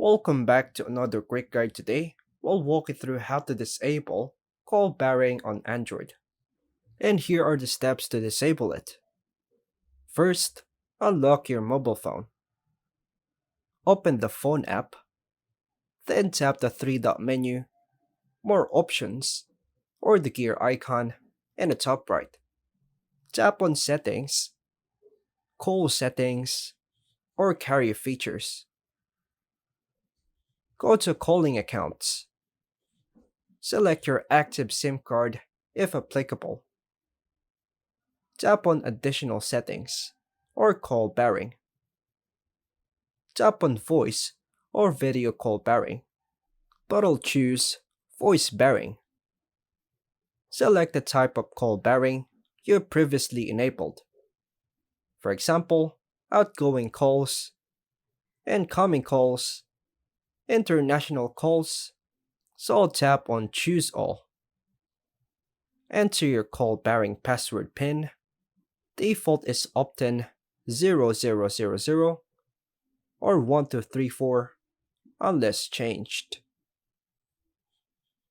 Welcome back to another quick guide today. We'll walk you through how to disable call bearing on Android. And here are the steps to disable it. First, unlock your mobile phone. Open the phone app, then tap the three-dot menu, more options, or the gear icon in the top right. Tap on settings, call settings, or carrier features. Go to calling accounts. Select your active SIM card if applicable. Tap on additional settings or call bearing. Tap on voice or video call bearing, but I'll choose voice bearing. Select the type of call bearing you previously enabled. For example, outgoing calls, incoming calls, international calls, so I'll tap on choose all. Enter your call bearing password PIN. Default is opt-in 0000 or 1234 unless changed.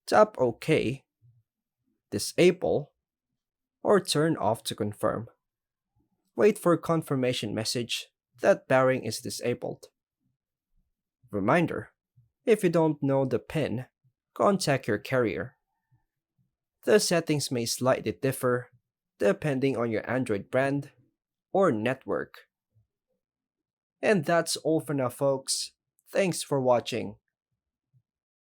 Tap OK, disable, or turn off to confirm. Wait for confirmation message that bearing is disabled. Reminder, if you don't know the PIN, contact your carrier. The settings may slightly differ depending on your Android brand or network. And that's all for now, folks. Thanks for watching.